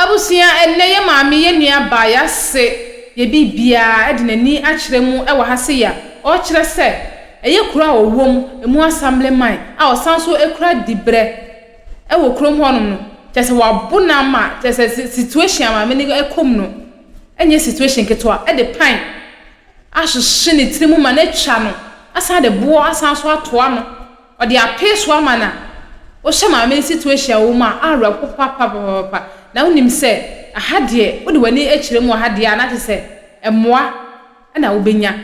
abusia enne ye maame ye nua ba ya se ye bibia e de nani a kire mu e wa ha se ya o kire se eye kura owom emu assemblyman a o sanso e kura dibre e wo krom honom no tese wa bona ma tese situation ma me ni e kom no enye situation ketwa e de pan ahye ne tirimu ma na twa no asa de bo asanso atoa no o de apeso ama na o hye ma me situation wo ma ara ko papa na unim se ahade wo de wani ekire mu ahade a na tese emoa na wo benya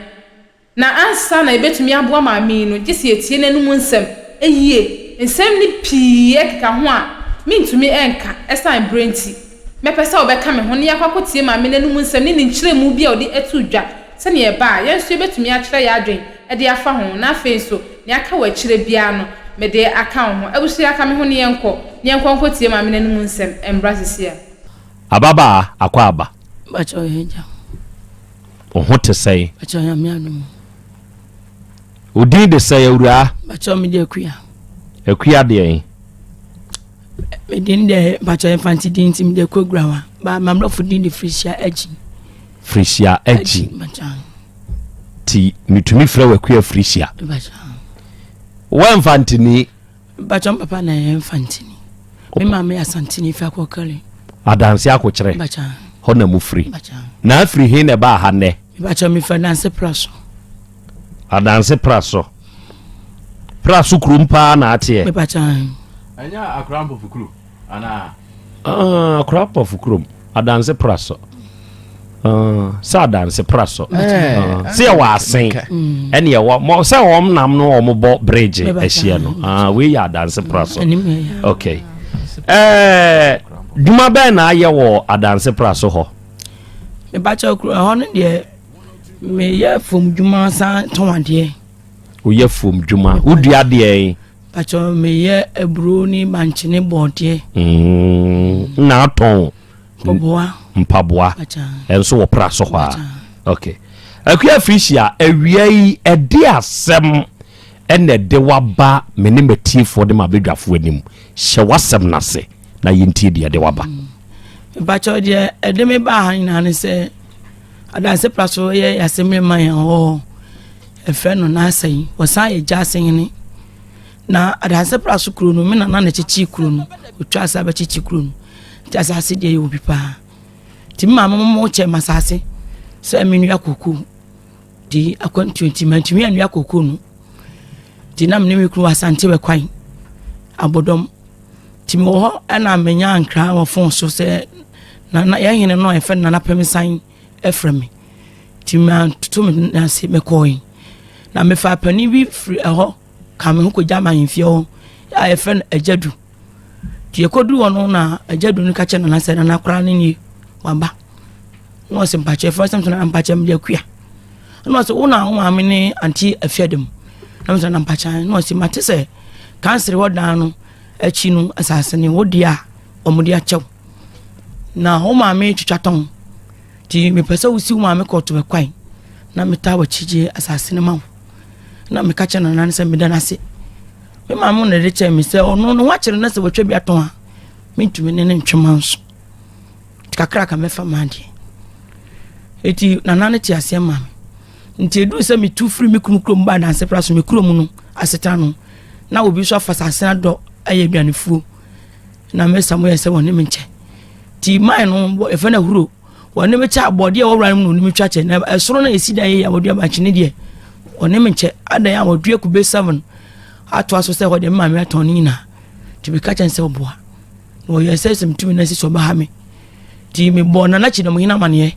na ansa na ebetumi aboa ma me no gisi etie nanum nsem eyie nsem ni pii ekeka ho a mintumi enka esan brainti mepesa obeka me ho ne yakwakotie ma me nanum nsem ni nkire mu bia odi etu dwa se ne eba yenso ebetumi akire ya adwen e de afa ho na afenso ne aka wa kire bia no me de aka ho abusi aka me ho ne yenko nkotie ma me nanum nsem embrasisia ababa akwa aba bacho heja oho te sei bacho ya me anu odi de sei awura bacho me de akua de yin me din de bacho infanti din tim de kograwa ba mamlo fudin de frisia agi bacho ti mitumi fra wakua frisia bacho wa infantini bacho papa na infantini me mama ya santini fa ko kale adanse akokire bacho ho mu free bacho na free he ne ba ha ne bacho mi finance praso adanse praso kurumpa na atie me bacho anya akrampo fukuru ana akrampo fukurum adanse praso sa adanse praso se wa asen ene ye wo mo se wo nam no wo bo bridge ehie no we ya adanse praso okay duma be na aye wo adanse praso ho me bacho kru ho ne de me ye fom djuma san tonwade o ye fom djuma udua de bacho me ye ebro ni manchine bode na ton mpaboa enso wo praso ho okay akua frisia awia yi ede asem ene de waba mene matifo de mabedwafo anim hye wasem nase na yenti de waba bacho de ede me ba han na ne se adanse praso ye yasemre man ho efe no na asen wosan ye jasen ni na adanse praso kuro no me na chichi kuro no otwa asa ba chichi kuro no jasase de obi pa ti mama mo che masase so aminu akoko di akon 20 mantumi anu akoko no di nam ne me kuro asante be kwan abodom ti mo ho ana menya ankra wo fon so se na ya hene no efe na pemisan efremi ti man to me na se me koin na me fa pani bi free ho ka me ko jama yimfie ho ya efe ajadu ti ekodu wono na ajadu ni ka che na se na kra ni wamba no se mpache for some na mpache me akua no se una wo ame ni anti afiadem na me na mpache no se mate se cancer wo dan no achi no asase ni wodia omudi achew na ho maame twitwaton ti me pese usi maame ko to bekwan na meta wa chije asase ni mawo na me ka chena nan se me da nase me maame na de che me se ono no wa kire na se wotwa bi aton a me ntumi ne ntwemanso kakra ka me fa mande eti na nan ti ase maame nti edu se me tu free me kumkrom ba na se praso me krom no aseta no na obi so afasase na do aye bianefuo na me samoye se woni me nche ti mai no e fa na huro woni me cha abode e wo ran no ni me twa che na esoro na esida ye ya wodi ba chine de woni me nche ada ya wodi ku be 7 ato aso se wodi ma me aton ni na ti be ka chen se oboa no ye se sem tumi na si so ba ha me ti me bo na chi na mo hina mane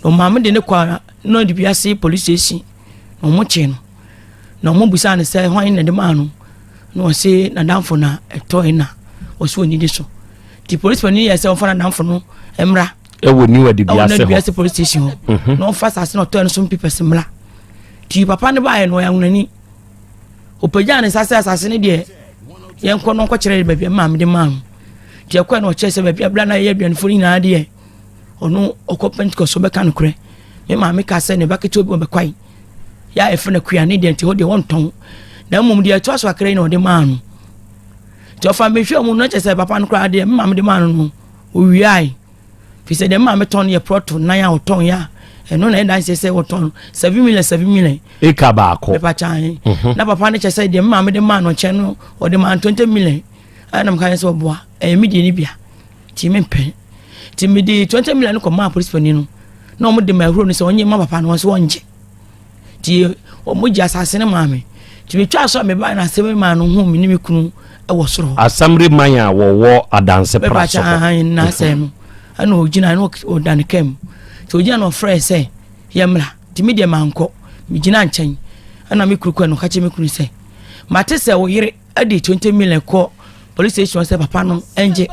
no ma me de ne kwa no di biase police station no mo che no mo busa ne se hwan na de ma no no se na danfo na eto ina oso ni diso ti police pani ya se on fa na danfo no emra e woni wadi biase police station no fa sa se no to en some people semla ti papa ne ba ye no ya nani opaja ne sa se ne de ye nko no nko kire ba bia ma me de ma ti akwa no che se ba bia bla na ye bia no foni na de ono okopent ko so be kan kure me ma me ka se ne ba ke to bi be kwai ya efe na kua ne de nti ho de won ton na mum de ato aso akere na ode maanu to fa me hwe mu no che se papa no kra de mam de maanu no o wiai fi say dem ma me ton ye proto na ya oton ya eno na dan say oton 7 million e ka ba ko me pa chan na papa ne che say dem ma me de ma no che no o de ma 20 million ana m kan say oboa me de ni bia ti me pen ti me de 20 million ko ma police pani no na o mo de ma huro no say onye ma papa no so onje ti o mo ji asase ne ma me ti me twa so me ba na se me ma no hu me ni me kunu e wo soro assembly man ya wo adanse praso na se no ana ogina no o dan kem ti ogina no frɛ sɛ yemra ti me de manko me gina nkyɛn ana me kuruku no ka che me kunu sɛ mate sɛ wo yere ade 20 million ko police station sɛ papa no enje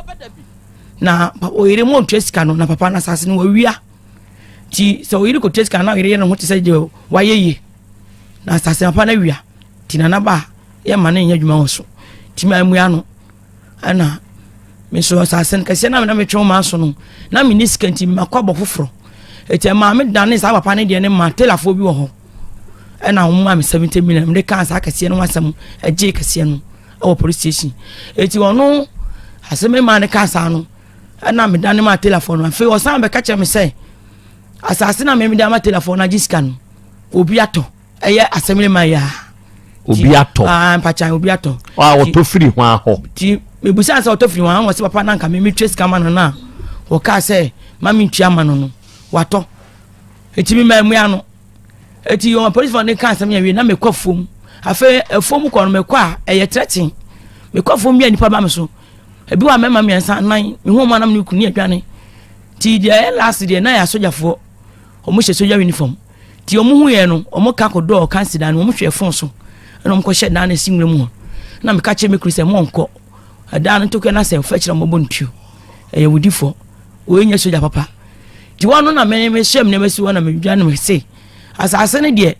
na o yere mo ntwesika no na papa na asase no wawia ti sɛ o yere ko twesika na yere no ho te sɛ de wayeye na asase papa na wia ti na ba ye ma na nya dwuma wo so ti ma amua no ana me so asase kase na me twon ma so no na me ni skanti makwa foforo eti ma me dane sa papa ne de ne ma telafo bi wo ho ana ho ma me 70 million me kan sa kase no wasam age kase no o police station eti wono aseme ma ne kan sa no ana me dane ma telafo no fe wo san be ka che me say asase na me de ma telafo na jiska no obi ato eye aseme ma ya obi ato mpacha obi ato o to firi ho aho ti me busa sa o to firi ho aho se papa na nka me trace camera na o ka say mami ntua ma no wato eti mi ma mua no eti yo police for ne kan asem ya wi na me kwafom afa efom ko no me kwa eye threatening me kwafom bia nipa ba me so ebi wa mema me nsa nan me hu ma na me kunu adwane ti dia last dia na ya sojafo o mo hye soja uniform ti o mo hu ye no o mo ka ko do kan sida no o mo hwe fon so na mo ko hye dan na sinwere mu na me ka che me kru se mo nko adan to ke na se fa kire mo bontuo eye wudifo o enya soja papa ti wonu na me shem ne mesi wona me dwane me se asase ne de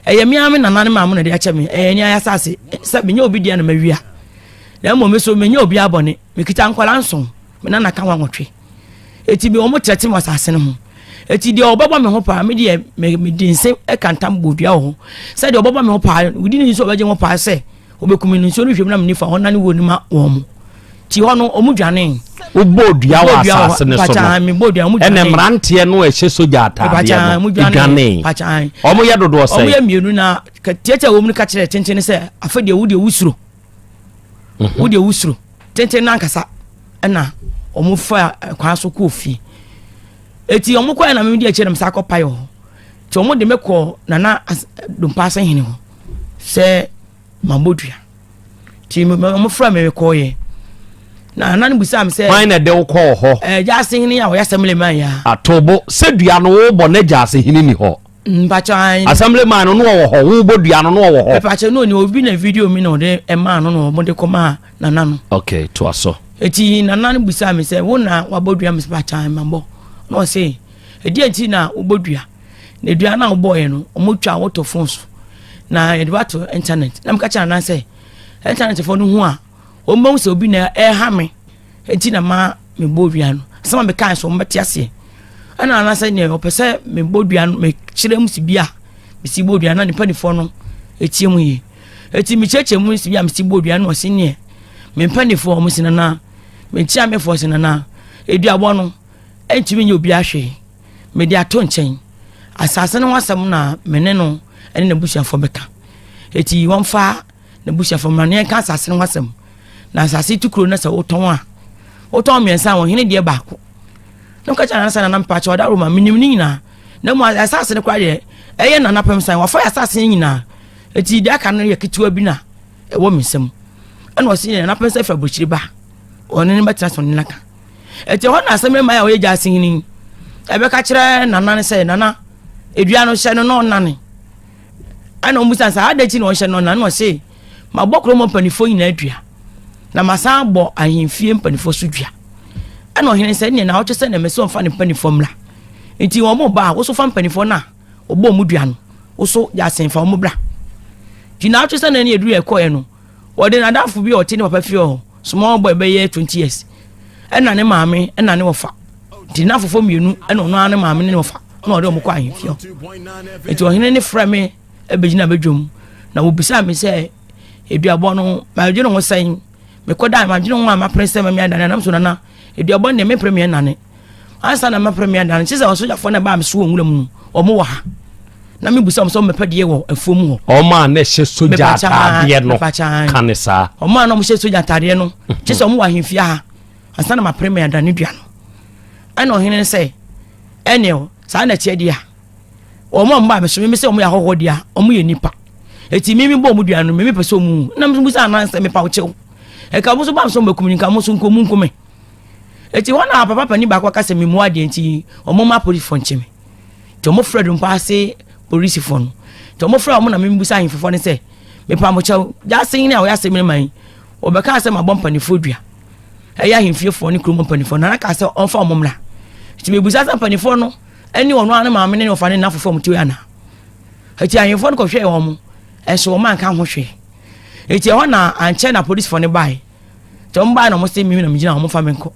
eye mi ame na nane ma mo na de ache me enya ya asase se me nya obi de na mawia na mo me so me nya obi abone me kita nkwala nson me na ka wanwotwe eti bi o mo trete mo asase ne ho eti de obaba me ho pa me de me dinse e kantam bodua ho se de obaba me ho pa wudi ni so obaje mo pa se obekumi ni so no hwem na me nifa ho na ne woni ma wo mo ti hono omudwane ubodua wa asase ne so no ene mrante no e hye soja atade no igane omo ye dodo se omo ye mienu na tiete wo mu ka kire tenten se afade wudi wusuro wudi wusuro tenten na nkasa na omo fa kwa so ko fi eti omo kwa na me di akire msa akɔpa yo ti omo de mekɔ na dompa san hene ho se mabodua ti omo fra me kɔ ye na nan busam se why na de wo kɔ ho jase hene ya wo assemblyman ya atobo se dua no wo bɔ na jase hene ni ho mpacha assemblyman no wo ho wo bɔ dua no wo ho mpacha no ni obi na video mi no de ema no mo de kɔma na nano okay to aso eti na nan busam se wo na wabodua me mpacha mambo no se edi enti na wobodua na dua na wo bɔ ye no mo twa wo to phone so na edwa to internet na mkacha na se internet phone hu a o mo se obi na ha me enti na ma me bodua no sama me kan so mbeti ase ana na se ne o pese me bodua no me kire mu sibia me si bodua na ne panifo no etie mu yi eti me cheche mu sibia me si bodua no se ne me panifo mo sinana me chia me fo sinana edua bo no enti me obi ahwe me dia to nchen asase no wasam na me ne no ene na busuafo beka eti wonfa na busuafo ma ne ka asase no wasam na asase tukuro na se oton me nsa won hene de baako no ka cha na sa na mpa cha oda roma minim ni na na mu asase ne kwa de eye na napem san wafa asase nyina eti de aka no ye ketewa bi na e wo mesem ena osi na napem sa fa bochiri ba one ne betra so ne naka eti ho na aseme ma ya o ye jase hini ebe ka kire nana ne se nana edua no hye no no nane ana omusa sa adachi no hye no nana no se ma bokro mo panifo nyina adua na masa bo ahemfie mpanifo so dua ana ohene se ne na wo twese na mese onfa ne mpanifo mla enti wo mo ba wo so fa mpanifo na obo mu dua no wo so ya senfa wo mo bra di na wo twese na ne edu ekoye no wo de na dafo bi o ti ne papa fie o small boy be ye 20 years ana ne maame ana ne wofa di na fofo mienu ana ono ane maame ne wofa na o de mo kwa ahemfie enti ohene ne fra me ebegina bedwom na wo bisa me se eduabo no ma dwene ho san me koda ma dwene ho ma prese ma mi adana nam so na eduabo ne me premier nane ansa na ma premier dan chi se soja fo na ba me so nwura mu omo wo ha na me busa so me pede wo afuom ho o ma na hye soja atade no kanisa o ma na mo hye soja atade no chi se omo wa hemfia ha ansa na ma premier dan dua no ana ohene se eneo sa na che dia omo mba me so me se omo ya hoho dia omo ye nipa eti mimi bo mu dua no mimi pese omu na me busa na se me pa wo chew e ka mo so ba so me komunika mo so nkomu nkome eti wana papa pani ba kwa kase memu ade enti omo ma police fon cheme to mo fred mpa se police fon to mo fred omo na mimi busa hinfo ne se me pa mo chew ja sin na o ya se me man obeka se ma bompa ni fodua eya hinfie fo ne krom pani fo na ka se onfa omo mra eti me busa se pani fo no eni ono ane ma me ne ofa ne na fo mo tiwa na eti ahinfo no ko hwe omo enso o man ka ho hwe eti ho na anche na police fo ne bai to mba na mo se mimi na migina omo fa menko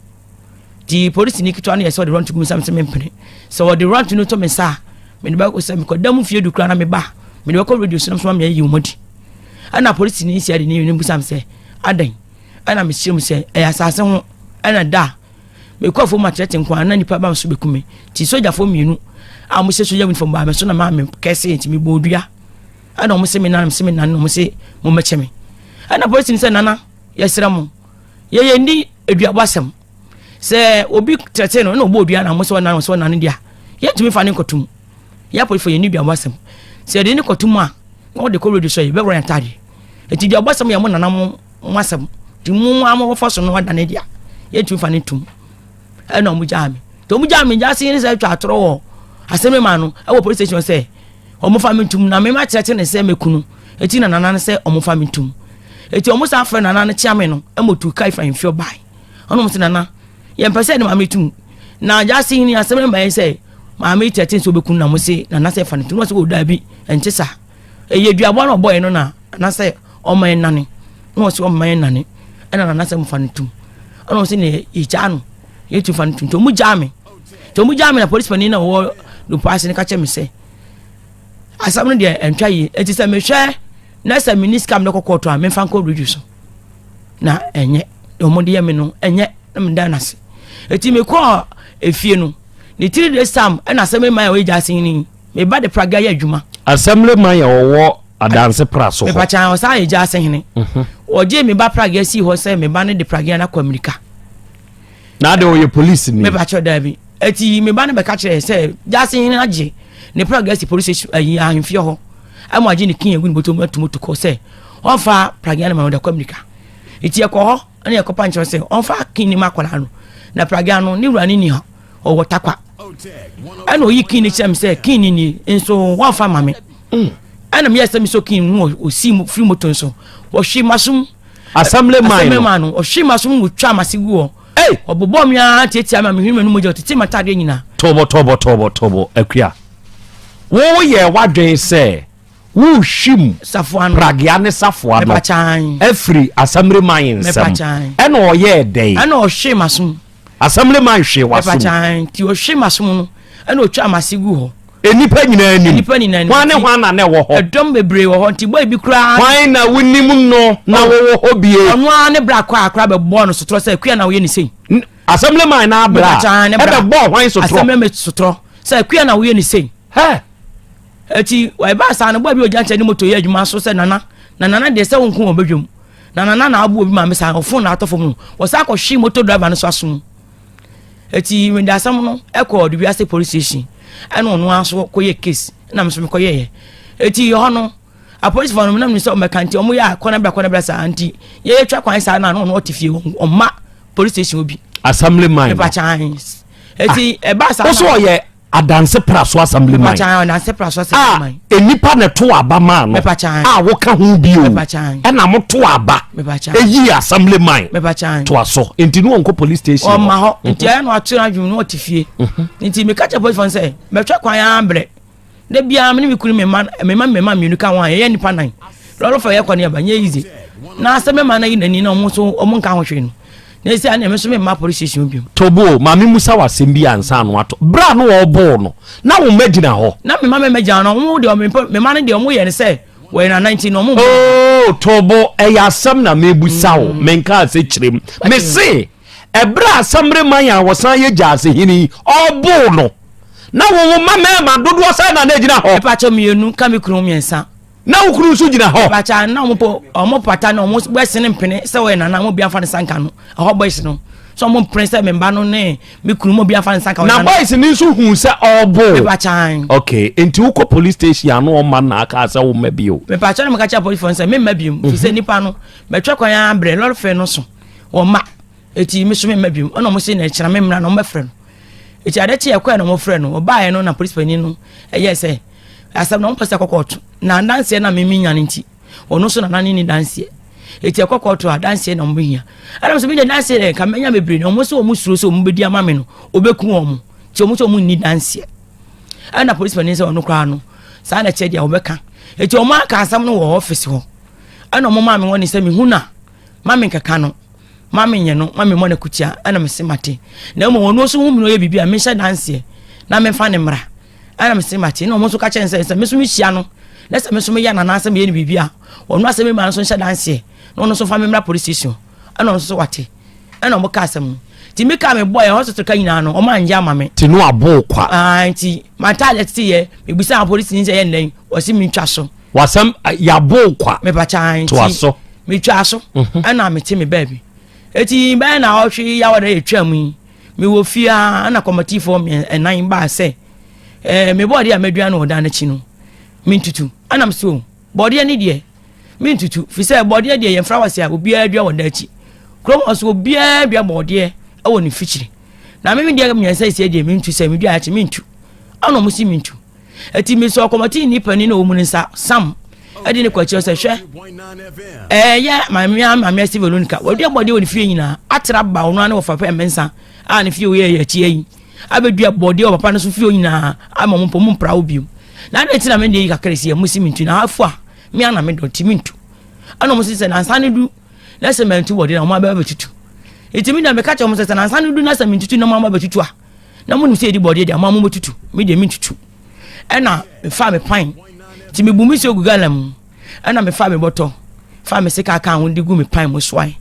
di police ni kitwa na yeso de run to gumsam se mempene so the run to no to me sa me ba ko se me ko dam fie du kra na me ba me de ko radio so na me yi umodi ana police ni sia de ni busam se adan ana me shim se e asase ho ana da me ko fo ma chete nko ana nipa ba so bekume ti soja fo mienu a mo se soja uniform ba me so na ma me kese ti me bodua ana mo se me na mo se mo meche me ana police ni se nana yesra mo ye ni eduabasem se obi tete no bo odua na mo so na dia ye tumi fa ne kotum ya police for ye ni eduabasem se de ni kotum a no de ko ready so ye be ran tade eti eduabasem ya mo nana mo masem ti mu amo fo so no wada ne dia ye tumi fa ne tum e no mu jami to mu jami ja sin se twa atoro wo aseme ma no e wo police station se omo fa me tum na me ma tete ne se mekunu eti na nana ne se omo fa me tum eti omo sa fa nana ne chiame no e motu kai fa himfio bai ono mo se nana ye mpese ne ma me tum na ja sin ni aseme ma se ma me tete so bekunu na mo se nana se fa ne tum no se wo da bi enti sa e ye duabo no boy no na se omo en nane no se omo en nane e na nana se mo fa ne tum ono se ne e ja no ye tu fa ne tum to mu jami na police pani na wo do pass ne ka che me se asamno de entwa yi eti se me hwe na se miniskam ne kokoto a me fan ko reduce na enye omo de me no enye na me dan ase eti me ko efie no ni 3 days sam na se me man we jasin ni me ba de praga ya adwuma assembly man ya wo adanse praso me pa chan o sa ye jasin ni oje me ba praga si ho se me ba ne de praga na ko America na de o ye police ni me ba cho da bi eti me ba ne be ka kire se jasin ni age ne praga si police ayi ahemfie ho amo age ni kin egun botom atumoto ko se on fa praga na ma de ko America eti e ko ho ana e ko pancho se on fa kin ni makola no na praga no ni wura ni ho o wotakwa ana oyi kin ni chem se kin ni enso wa fa mame ana me yesa mi so kin no o si free motor so o hwi masum assembly man no o hwi masum wo twa masigu o obobo mi a tietia ma me hwime no mojo tete matade nyina tobo akua wo ye wadwen se wo hwim safuan pragia ne safuan no every assembly man sem ena o ye dey ana o hwe masum assembly man hwe wasum ti o hwe masum no ana o twa masigu ho enipa nyina anim hwana na wo ho edom bebre wo ho nti boy bi kura hwan na wonim no na wo ho bie ono ane bra kwa akra be bo no sotro se akua na wo ye ni sei assembly man na bra e be bo hwan sotro assembly man sotro se akua na wo ye ni sei eti wai ba sa na boy bi oja nche ni moto ye adwuma so se nana de se wonku obedwom nana na abu obi ma me sa ofon na atofo mu wo sa ko hwi moto driver no so asum eti when da sam no e ko do biase police station ana ono aso ko ye case na me so me ko ye eti ho no a police for no na me so me kanti omo ya kona bra sa anti ye twa kwan sa na no otifie o ma police station obi assembly man ba chan eti e ba sa so ye adanse praso assembly man adanse praso assembly man enipa ne to aba man no wo ka ho bio e na mo to aba eyi assembly man to aso enti no onko police station o ma ho enti e no atu adwum no otifie enti me ka cha police fon say me twa kwan ambre de bia me kunu me man mienu ka wan ye nipa nan lolo fa ye kwan ye ba nye easy na assembly man na yi nani na mo so o mo nka ho hwe no na esi ana me so me ma police station bi tobo ma me musa wasem bi ansa no ato bra no wo bo no na wo magina ho na me ma me magina no wo de me ma ne de wo ye ne se we na 19 no mo tobo e ya asem na me busa wo me nka se kirem me se ebra samre man ya wosan ye jase hini obo no na wo ma dodo sa na gina ho pa cho mienu ka me kunu miensa na wo kunu so gina ho pa cha na mo pata na mo gbese ne mpene se we na mo bia fa ne sanka no ho boys no so mo prince me mba no ne me kunu mo bia fa ne sanka na boys ni so hu se obo pa cha okay enti wo ko police station no ma na aka se wo mabio me pa cha na me ka cha police phone se me mabio fi se nipa no me twa kwan ya bre lord fe no so wo ma eti me so me mabio ona mo se na kira me mra no me frɛ no eti ade che yakwa na mo frɛ no oba ye no na police pani no eye se asam na mo pese kokoto na dance na me minya nti ono so na nani ni dance eti kokoto a dance na mo hia ana so me dance e ka menya bebre no mo so o mo suro so mo bedi ama me no obeku o mo ti o mo so mo ni dance ana police pani se ono kra no sa na che dia obeka eti o ma ka asam no wo office ho ana mo ma me woni se me huna ma me kaka no mami nye no mami mo na kutia ana me se mate na mo wono so hu mi no ye bibia me hye dance na me fa ne mra ana me se mate na mo so ka chen se me so mi hia no na se me so me ya na na se me ye bibia wono ase me ma so hye dance na wono so fa me mra police station ana so wate ana mo ka asem ti me ka me boy hospital ka nyina no o ma anja ma me ti no abo kwa ti mata le ti ye me bisa police ni se ye nen o si mi twa so wasam ya bo kwa me ba chan to aso me twa so ana me ti me baby eti ba na ohwe ya wada etwam yi me wo fia ana committee for me enan ba se me body amedua na oda na chi no mintutu ana mso body ani de mintutu fi se body de ye flowers ya obi adua wada chi krom aso obi adua body e wo ni fichiri na me de me nsa ise de mintu se me dua chi mintu ana mo si mintu eti me so committee ni pani na omu nsa sam edi ne kwachi se hwe ya mami Steve Olunika wodi body woni fie nyina atra ba ono na wofa pa mensa a ne fie wo ye chi yi abedua body o papa no so fie nyina ama mo pom mpra obium na na tina me de yi kakresi ya musi mintu na afu a me ana me do ti mintu ana mo se na nsa ne du na se mintu body na mo aba betutu etimi na me ka cha mo se na nsa ne du na se mintu na mo aba betutu a na mo ni se di body de ama mo betutu me de mintu ena me fa me pan ti me bumi se ogugalam ana me fa me boto fa me se ka kan wondi gu me pan mo swai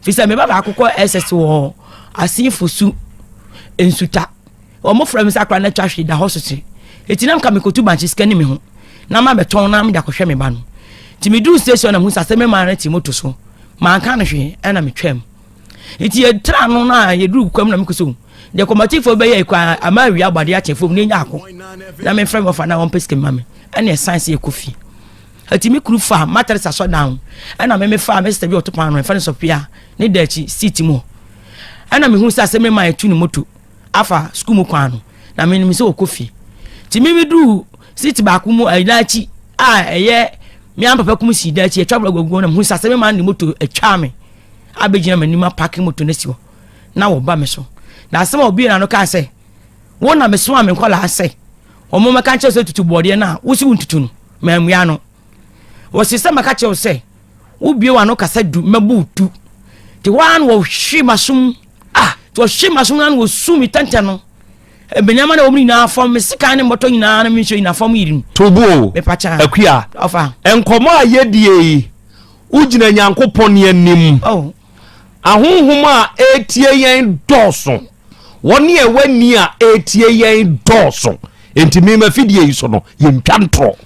fi se me baba akokọ ss wo asinfosu ensuta o mo fra me sakra na twahwe da hospital etinam ka me kotu banchi skani me ho na ma beton na me da kohwe me ba no ti me du station na hu sa se me ma na ti moto so ma kan no hwe ana me twam eti e tra no na ye du kwam na me kuso de committee for be ye kwa amawi agbade a chefo ni nya akọ na me frame of na one peske mame ana science ye kofi ati me kuru fa matters aso down ana me fa me stebi otopan no fa ne sopia ne dachi city mo ana me hu sa se me mai tu ni moto afa school mo kwano na me mi se okofi ti me du city ba ku mo aidachi eye me am papa kum si dachi e twabla gogo na hu sa se me man ni moto atwa me abegina manima parking moto na siwo na wo ba me so na asema obi na no ka se wo na me so am nkola ase omo meka nche so tutu body na wo si wuntutu no mamua no wo sise meka che wo se wo bie wa no kasa du mabu tu ti wan wo hwi masum to hwi masum na wo sumi tanta no benyama na wo ni na afom me sika ne moto nyina na me hwe na afom yiri tobo me pacha akua ofa enkomo ayedie ugina nyankopon anim ahonhom a etie yen doso woni ewani a etie yen doso enti me mafidie yi so no yentwantro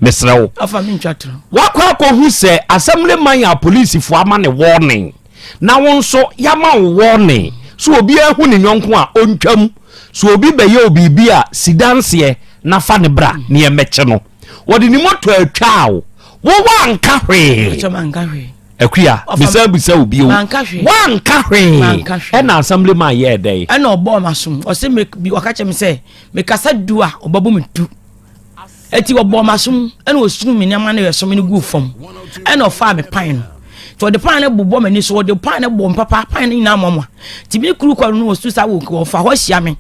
mesrewo afa me ntwatro wakwa ko hu se assembly man ya police fo ama ne warning na won so yama warning so obi ahu ne nyonko a ontwam so obi beye obi bi a sidanse na fa ne bra ne emeche no wodi ni moto atwaawo wo wanka hwe akua bisa obi o wanka hwe na assembly man ye dey na obo masum o se me bi wakache me se me kasa du a obabu me tu eti obo masum na osunu me nyama na yeso me gu fom na ofa me pan no to the pan na bobo me ni so the pan na bom papa pan ni na mamwa ti bi kuru kwa no osu sa wo ofa ho hia me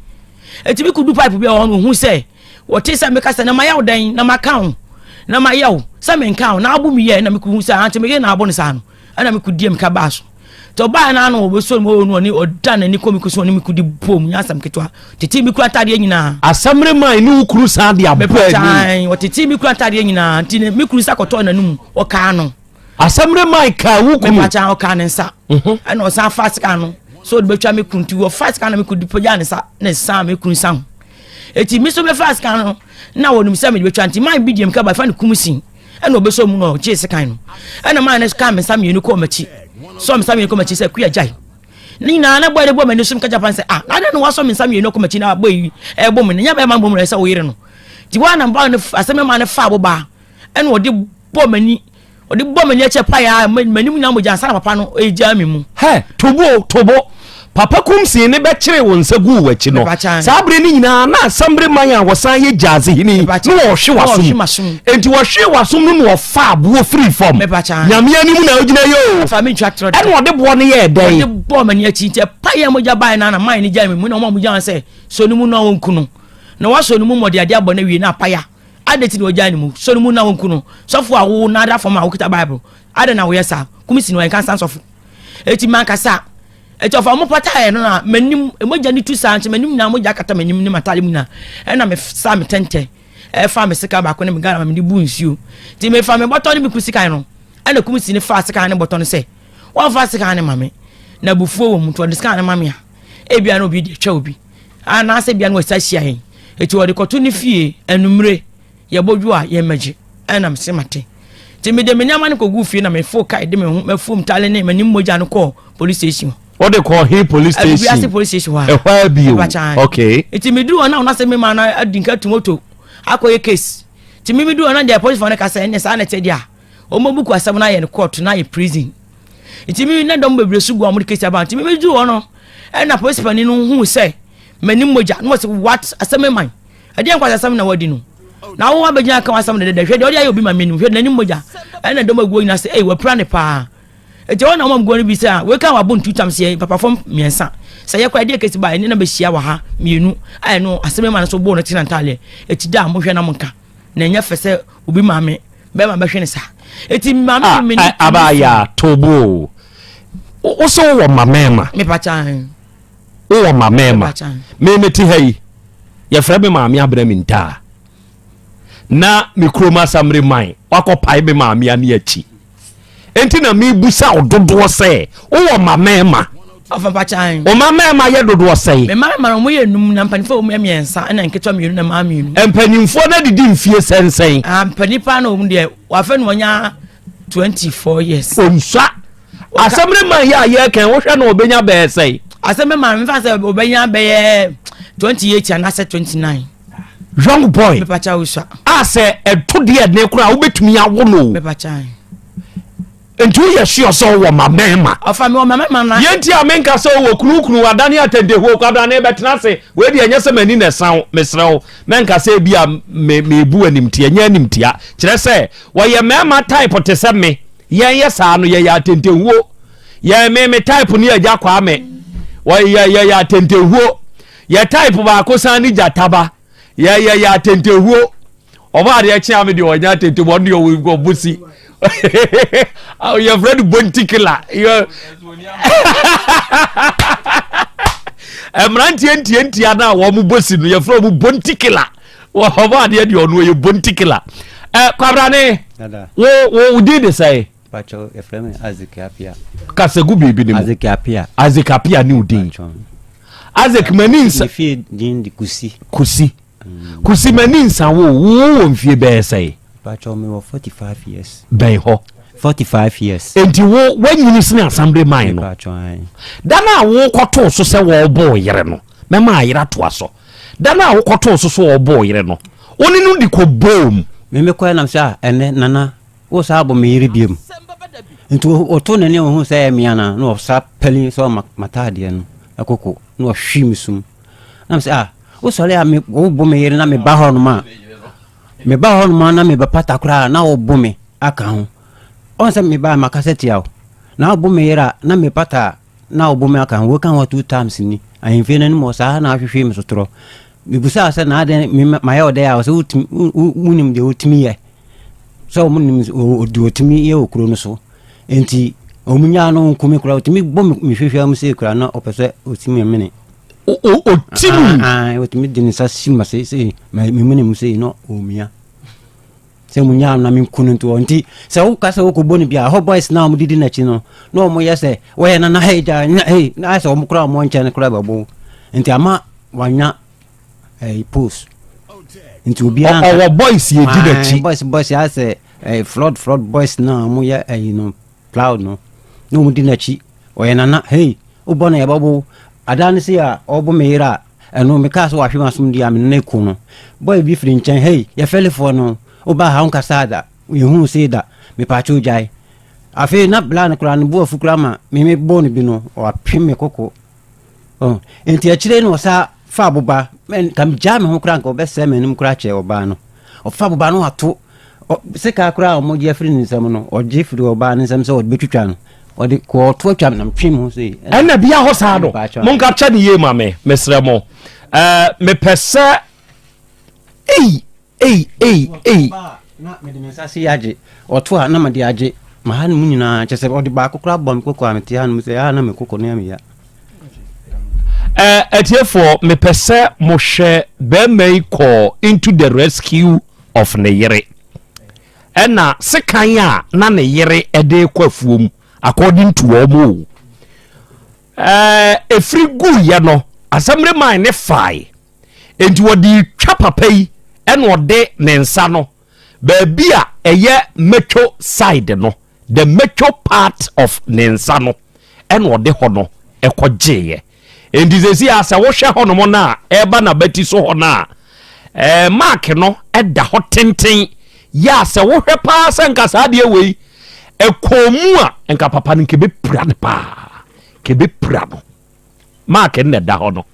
eti bi kudu pipe bi o no hu se wo te se me kasa na mayaw dan na makaw na mayaw se me nkaw na abu mi ye na me ku hu sa anti me ye na abu ne sa no ana me ku die me ka baso to ba na no obeso mo no ni odan ni komi kuso ni me ku di bom nya asam ketwa teti mi ku atade nyina asamre man ni ukuru sa de abani o teti mi ku atade nyina nti mi ku sa koto na num o ka no asamre man ka wuku me pacha o ka ne nsa ana o sa fast ka no so the betwa me kunti wo fast kan me kudi poja ne sa me kun san eti mi so me fast kan na wonum se me betwa nti man bi dem ka ba fa ne kumsin ena obeso mu no je se kan no ena man ne ka me sa me ko machi so me sa me ko machi se kuya jai ni na boy de bo me sum ka japan se na de no waso me sa me ko machi na boy e bo me nya ba man bo me se wo yire no ti wa na ba ne aseme man ne fa bo ba ena odi bo mani odi bo mani eche pa ya manim na mo jansa na papa no e ja me mu he tobo papa kumsi ne be kire won sagu wachi no sabre ni nyina na sambre man a wosan ye jaze hini no wo hwe wasum enti wo hwe wasum no wo fa abo free form nyame ani mu na ogina yo fa me tractor e no de bo ne ye den de bo mani echi te pa ya mo ja bai na man ni ja me mu na mo ja se so ni mu na won kunu na wa so ni mu mode ade abo na wi na pa ya adeti no ja ni mu so ni mu na won kunu so fo awo na da form a wo kita bible ade na wo yesa kumisi no en kan stand of eti man kasa eti of mo pata e no na manim emoja ni tu sanche manim na moja kata manim ni matale mu na e na me sa me tente e fa me sika ba ko ne me gara me ni bu nsuo ti me fa me boto ni me kusika no e na kumisi ni fa sika ne boto no se won fa sika ne mame na bufuo wo mu to de sika ne mame a e bia no bi de twa obi ana se bia no sa hia hen eti wo de koto ni fie enumre ye bodwo a ye maji e na me se mate ti me de me nyama ne ko gu fie na me fo kai de me hu me fom tale ne manim moja no ko police station what they call here police station we are police station wa where be you okay iti me do ona na se me ma na adinka tumoto akoye case ti me do ona the police for na ka say ne sa na tedia o mo buku asem na ye ne court na ye prison iti me na dom bebre sugu amudi case about ti me do ono e na police pani no hu say manim moja no say what asem man ade en kwasa asem na wadi no na wo abegina kan asem na de hwe de odi ayo bi ma manim hwe nanim moja e na dom agwo ina say eh we pra ne pa eti wona mo mgo ni bi say we kan wa bon two times here papa form miensa say ye kwa de kesi ba ni na be hia wa ha mienu ai no aseme man so bo no tinantale eti da mo hwe na mo nka na nya fese obi maame be ma be hwe ne sa eti maame mi ni abaya tobo o so wo mamema me pachan wo mamema me meti hai ye fra be maame abra mi nta na mi kroma samre man wakopai be maame ani achi enti na mi busa ododo se wo mamema afa pachan o mamema ye dodo se me mama mo ye num na mpanifo mo miensa na nketwa mienu na maame mienu empanimfo na didi mfie sensen mpanipa na om de wa fa no nya 24 years onsa asamre man ya ye kan wo hwe na obenya be sei asamre man mfa se obenya be 28 and 29 young boy me pacha usa ase etode ne kura wo betumi awo no me pacha entu ye sure so wo mamema afa me wo mamema na yenti amenka so wo kunukunu adane atende ho kwada na betena se we de enye se mani na san mesrew menka se bia me bu animtia nya animtia kire se wo ye mema type te se me ye sa no ye ya atende ho ye me type ni agya kwa me wo ye ya atende ho ye type ba ko san ni jataba ye ya atende ho oba de echi ame de onya atende bo ne o go busi oh, your friend Bontikila. Emranti ana wo mu bosi no your friend Bontikila. Wo ba de de onu ye Bontikila. Kwabrane. Wo did say? Pacho your friend Azekapia. Kasegu bibi ni. Azekapia ni udin. Azek maninsa. Ifie din di kusi. Kusi maninsa wo mfie be say. Pacho me 45 years. Ben ho 45 years. Enti wo wanyini sine assembly man no. Pacho ai. Dana wo kwoto so se wo bo yire no. Mema ayira to aso. Dana wo kwoto so wo bo yire no. Oni no di ko bom. Me kwa na msa ene nana wo sa bo me yire biem. Enti o to nane wo hu se me ana no sa peli so matade no. Akoko no hwimisum. Na msa wo sole a me wo bo me yire na me ba ho no ma. Me ba ho no na me ba pata kura na wo bo me aka ho on se me ba makaseti yawo na wo bo me yira na me pata na wo bo me aka ho wo kan wa two times ni ahemfe na mo sa na hwehwe me sotoro me busa se na ade me maye ode ya so unim de otimi ye so munim odi otimi ye okuro no so enti omunya no nkumi kura otimi bo me hwehwe am se kura na opese otimi mene otimi ah otimi de ni sa sima se me munim se no omia se munya na min kunu to nti se wo ka se wo ko boni bia ho boys na mo didi na chi no no mo yese we na heja na se mo kura mo nche ne kura babo nti ama wanya post nti obi an our boys ye did na chi boys ya se flood boys na mo ya cloud no mo didi na chi we na wo na ya babo adane se ya obo meira eno me ka so wa hwema sum dia me na ku no boy bi firi nchen ya felefo no oba ha unka sada yehu seda me pa chu jai afi na plan kura ni bo fukura ma me bo ni bi no o apim me koko enti a chire no sa fa boba men kam jam ho kura nko be se me nim kura che oba no o fa boba no ato se ka kura o mo je firi ni sam no o je firi oba ni sam se o betwitwa no o de ko to twam na mpim ho se ana bia ho sa do mon ka cha ni ye ma me mesre mo me pese na me de mensasi yaje oto ha na ma de aje ma han mu nyina che se o de ba kokora bom kokko amete han mu se na me kokko na me ya etiefo me pese mo hwe be mai call into the rescue of Neyere ena sekan a na Neyere ede kwafuom according to omo efri gu ye no asamre man ne fai enti wodi twa papai ena ode ne nsa no babia eye metro side no the metro part of ne nsa no ena ode ho no ekogye enti sesi asa wo hwe ho no mo na eba na bati so ho na mark no eda ho tenten ya se wo hwe pa se nka sa de wei ekomu a nka papa no kebe pra de pa kebe pra no mark ne da ho no.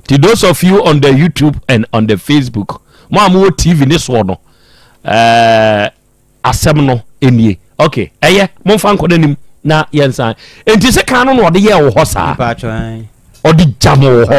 To those of you on the YouTube and on the Facebook mo TV ni so no asem no enie okay mo fa nkoda nim na yensan enti se kan no ode ye wo ho sa ode jam wo ho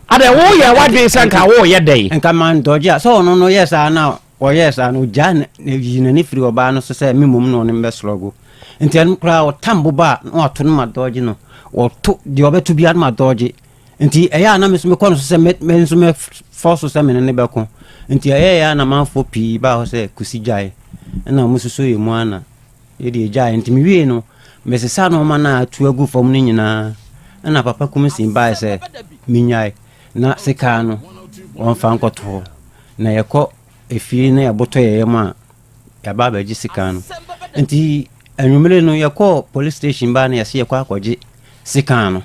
ade wo ye wadwe sanka wo ye dai enka man doja so no yes na o yes no jan ne ni firi oba no so se mimum no ne mbeslogo enti an kra o tambo ba no ato no ma doji no o to de obetu bia no ma doji nti eya na mesume kono so se mesume force se me ne beko nti eya na manfo pi ba ho se kusijai na mususu ye mu ana ye de jai nti mi wie no mesesa no ma na atu agu fom ni nyina na papa kumisi ba se minyai na seka no won fa nkoto na yeko efie na yaboto ye ma ya baba ji seka no nti anwumere no yeko police station ba na yase yeko akwaje seka no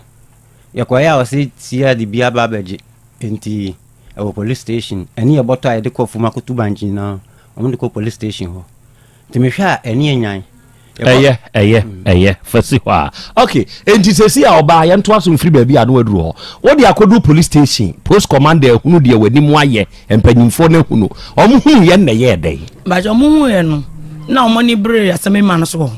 yakwaya wasi tia di bia babaji enti e police station eni eboto ayede ko fuma kutuba njina omo ko police station ho timehwa eni enyan fasi wa okay enti sesi a oba ya nto aso mfiri ba bia no aduru ho wo de akodu police station post commander hunu de wanimu aye empanyimfo na hunu omo hunu ye na ye dai ba jo mo hu ye no na omo ni bre aseme ma no so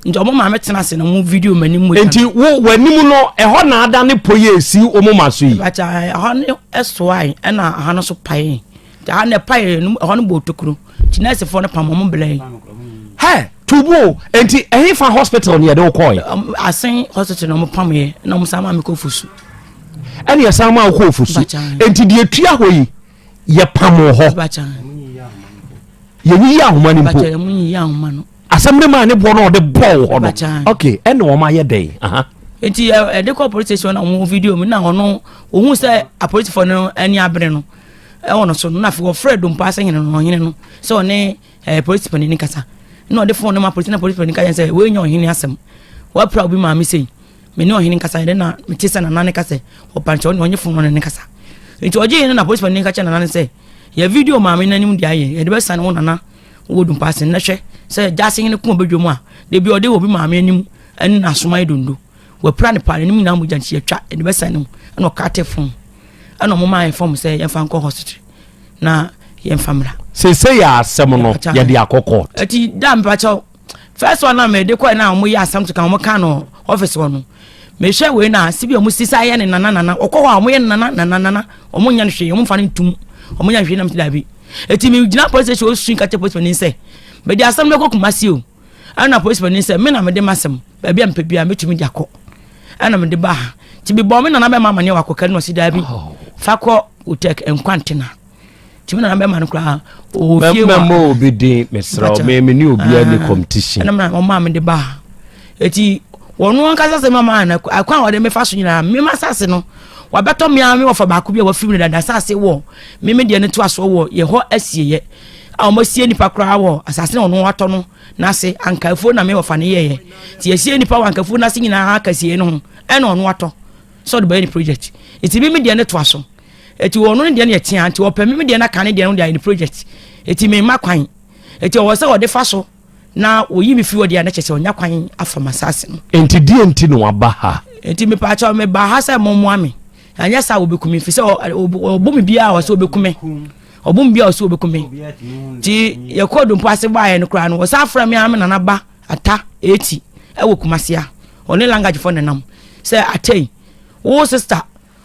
njo mo ma metena se na mo video manimu enti wo wanimu no ho na ada ne poyesi omo maso yi bacha ho ne SY na ha no so pai ja na pai ho no botokuru tinase fo no pam mo blai tubo enti ehifa hospital ne de ko ye asen hospital no mo pam ye na mo sama me ko fusu ene ya sama ko fusu enti de atua ho yi ye pam ho bacha ye yi ahoma ni bacha mu yi ahoma no asamre ma ne bo no de bo ho no okay ene wo ma ye dey enti de ko police station na mo video mi na hono ohun se a police for no ani abre no e wono so na fi wo Fred mpa se hene no hene no se one police pani ni kasa no de phone ma police pani kasa se we nyo hene asem wa pra obi ma mi sei me no hene kasa de na me tisa na nane kasa o pancho onye phone no ne kasa enti oje hene na police pani kasa na nane se ya video ma mi na nim dia ye de be san wo nana wo dum pa se na hwe se jase hene ko bedwo mu a de bi ode obi ma mi anim en na soma idondo we pra ne pare nim na mu janchi atwa de be san no no ka te phone ana mo ma inform se ye fa nko hospital na ye famra se ya asem no ye de akoko ati dam ba chaw first one na me de ko na mo ya asam to kan mo kan no office wono me hwe we na sibi o mo sisa ye ne nana okọ ho mo ye nana o mo nya no hwe o mo fa ne tum o mo nya hwe na me dabi eti me gina police station o string ka te police ni se me de asam no ko kumasi o ana police ni se me na me de masem ba bia mpa bia metumi de akọ ana me de ba ti bi bo me nana be mama ne wakọ kan no si dabi fa ko utek enkwantena timi na be man kra o fie wa mo obi din mesra me ni obi ani competition na o ma me de ba eti wonu ankasa se mama na akwan wo de me fa so nyina me masase no wa beto me ame wo fa ba ko bi wa fim ne dada sase wo me de ne to aso wo ye ho asieye a o masie nipa kra wo asase ne ono wato no na se ankafo na me wo fa ne ye ti asie nipa wa ankafo na se nyina ha kasie no e na ono wato so de any project eti me de ne to aso eti wono ne de ne tia anti wo pe me de na ka ne de no de project eti me makwan eti wo se wo de fa so na oyi mi fi wo de na chese onya kwan afa masase no enti die enti no aba ha enti me pa cha me ba ha se momo ame anya sa obekumi fi se obumi bia wo se obekume obumi bia wo se obekume ti ye kodo mpo ase ba ye no kra no wo sa fra me ame na ba ata eti e wo kumasia oni language for nenam se atei wo sister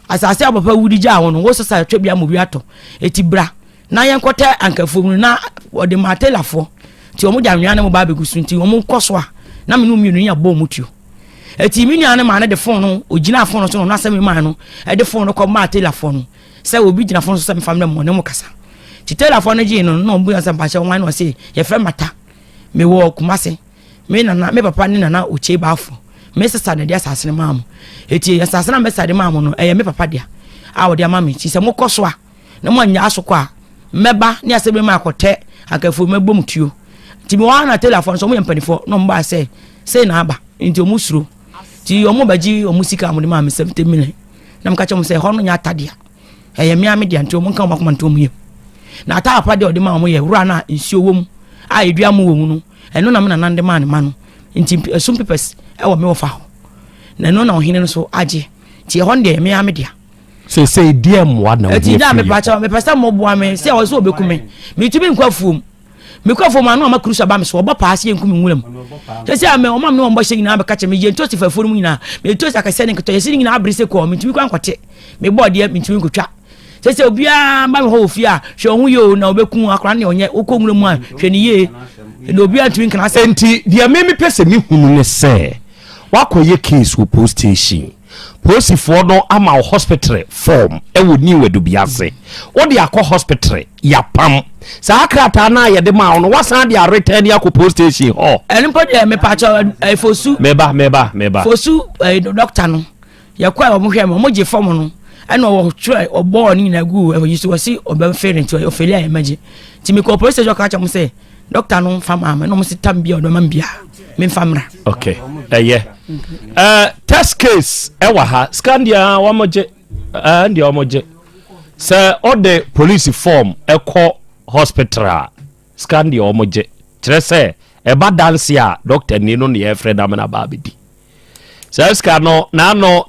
asase abapa wudi ja wo no wo sister twa bia mo bi ato eti bra na ye nkote ankafo mu na wo de matelafo ti omo janwa na mo ba begusu nti omo koso a na me no mienu ya bo mutuo eti mi nua na ma na de phone no ogina phone so no na asem ma no e de phone no ko ma telephone se obi gina phone so se me famle mo ne mo kasa ti telephone ji no no mbu asem pa che wan no se ye frɛ mata me wo kumase me na me papa ni na oche ba afo me sesa na dia asase ma am eti asase na me sade ma am no e me papa dia a wo dia ma me ti se mo koso a na mo anya aso kwa meba ni asem ma akote akafo mebom tuo ti me wa na telephone so mo yempanifo no mba se na aba nti omusuro ti omo baji omusika amode ma me 70 million na mka che mo se hono nya tadia eye me ame dia nti omo nka mo akoma nti omo yem na ata apa de ode ma omo ye wura na nsuo wom a edua mo wom no eno na me na nande ma ne ma no nti some papers e wo me wo fa ho na no na ohine no so age ti hon de me ame dia se die mo na wo ti da me pa cha me pesa mo bo ame se wo so obekume me tumi nkwa fuom mikofo ma no ma krusa ba me so obo paase enku mi nwuram se ame o ma me ombo hye nyina be ka che me je ntosi fafuru mu nyina me ntosi akase ne nketo yesi nyina abrese ko me tumi kwa nkote me bode me tumi nkotwa se obia ba me ho ofia hwe ohu yo na obeku akora ne onye okonwuram a hwe ne ye na obia tumi kana se enti dia me pese mi hunu ne se wakoye case wo post station posifo no ama hospital form e wo ni wedu biase wo de akọ hospital ya pam sa krata na ye de ma no wasan de return ya ko post station ho enpo de me pa cha fosu meba fosu doctor no ye kwa mo hwe mo je form no ena wo try obo ni na gu e yi so si oba parent o felia e maje ti me ko post station ka cha mo se doctor no fama me no mo si tambia o do mambia me famra okay test case ewa ha scandia wamoje ndia wamoje se ode police form ekọ hospital scandia wamoje kire se eba dance a doctor ni no ne Fred amena babedi se ska no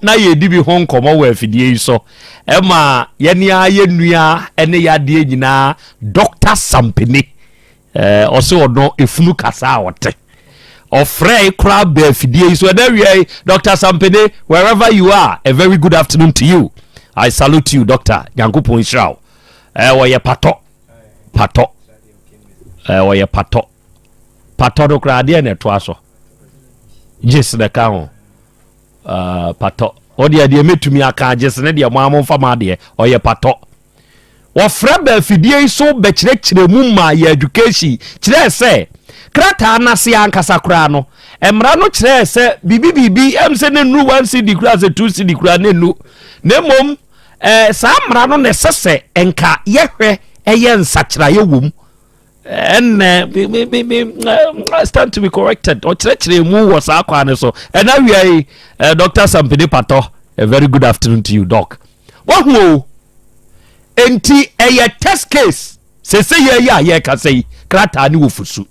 na ye dibi hon komo wa afidie yi so ema ye nia ye nua ene ya de nyina Dr. Sampene oso odno efunu kasa wote Ofrey crowd be fidie so there we Dr. Sampene wherever you are a very good afternoon to you. I salute you Dr. Yankupon Shao. Wo ye pato wo ye pato do kra de na to aso jis de ka ho pato o de metumi aka jis ne de mo amfa ma de o ye pato wo frɛ be fidie so be kyerɛkyerɛ mu ma ye education kyerɛ se krata na se ankasa kura no emra no kyerɛ sɛ bibi emse ne nu 1 cd kura se 2 cd kura ne nu ne mom sa mra no ne sese enka yehwe eye nsakyera ye wom stand to be corrected o kyerɛkyerɛ mu wo sa kwa ne so and now we are Dr. Sampene Pato. A very good afternoon to you doc. Wo enti eye test case se ye ka sei krata ni wo fusu.